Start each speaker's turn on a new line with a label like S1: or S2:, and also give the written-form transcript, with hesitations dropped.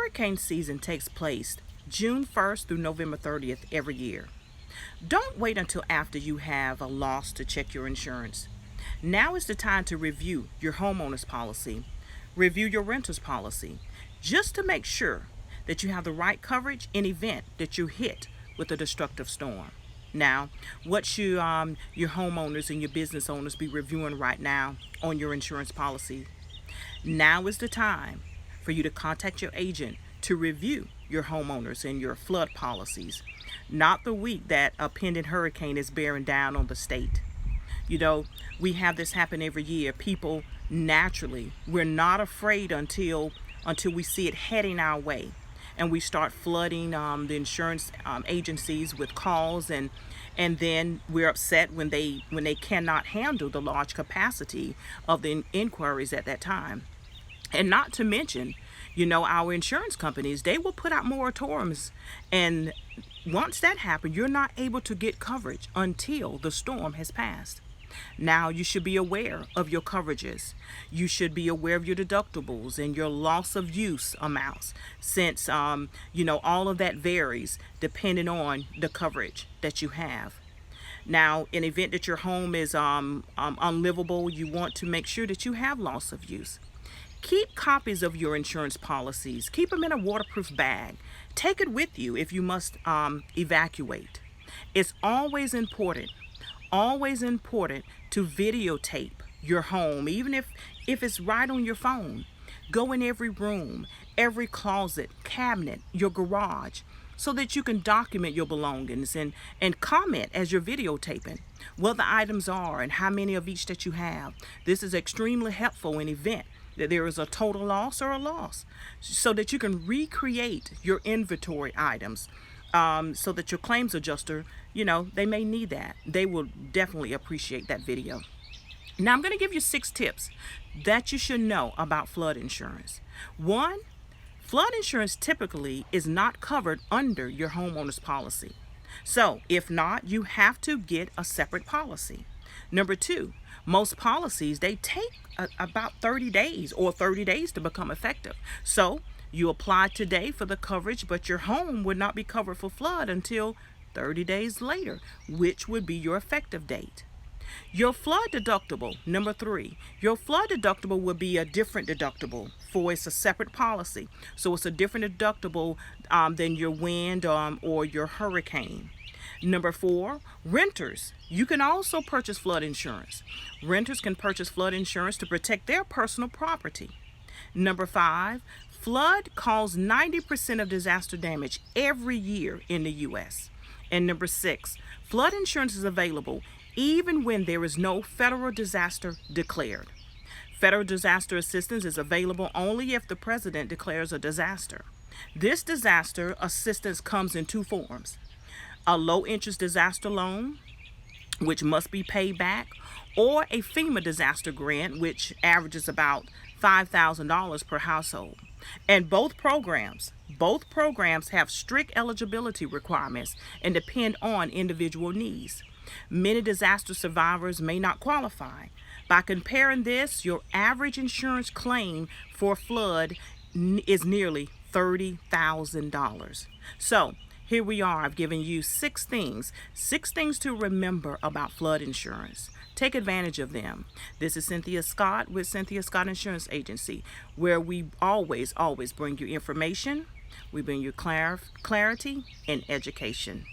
S1: Hurricane season takes place June 1st through November 30th every year. Don't wait until after you have a loss to check your insurance. Now is the time to review your homeowner's policy, review your renter's policy, just to make sure that you have the right coverage in event that you're hit with a destructive storm. Now, what should your homeowners and your business owners be reviewing right now on your insurance policy? Now is the time for you to contact your agent to review your homeowners and your flood policies, not the week that a pending hurricane is bearing down on the state. You know, we have this happen every year. People naturally, we're not afraid until we see it heading our way, and we start flooding the insurance agencies with calls, and then we're upset when they cannot handle the large capacity of the inquiries at that time. And not to mention, you know, our insurance companies, they will put out moratoriums, and once that happens, you're not able to get coverage until the storm has passed. Now, you should be aware of your coverages. You should be aware of your deductibles and your loss of use amounts, since you know, all of that varies depending on the coverage that you have. Now, in the event that your home is unlivable, you want to make sure that you have loss of use. Keep copies of your insurance policies. Keep them in a waterproof bag. Take it with you if you must evacuate. It's always important to videotape your home, even if it's right on your phone. Go in every room, every closet, cabinet, your garage, so that you can document your belongings and comment as you're videotaping what the items are and how many of each that you have. This is extremely helpful in event that there is a total loss or a loss, so that you can recreate your inventory items, so that your claims adjuster, you know, they may need that. They will definitely appreciate that video. Now, I'm going to give you 6 tips that you should know about flood insurance. 1, flood insurance typically is not covered under your homeowner's policy. So if not, you have to get a separate policy. Number 2, most policies, they take about 30 days to become effective. So you apply today for the coverage, but your home would not be covered for flood until 30 days later, which would be your effective date. Your flood deductible, number 3, your flood deductible will be a different deductible, for it's a separate policy. So it's a different deductible than your wind or your hurricane. Number 4, renters. You can also purchase flood insurance. Renters can purchase flood insurance to protect their personal property. Number 5, flood causes 90% of disaster damage every year in the U.S. And number 6, flood insurance is available even when there is no federal disaster declared. Federal disaster assistance is available only if the president declares a disaster. This disaster assistance comes in 2 forms: a low-interest disaster loan, which must be paid back, or a FEMA disaster grant, which averages about $5,000 per household. And both programs have strict eligibility requirements and depend on individual needs. Many disaster survivors may not qualify. By comparing this, your average insurance claim for flood is nearly $30,000. So here we are. I've given you 6 things to remember about flood insurance. Take advantage of them. This is Cynthia Scott with Cynthia Scott Insurance Agency, where we always bring you information. We bring you clarity and education.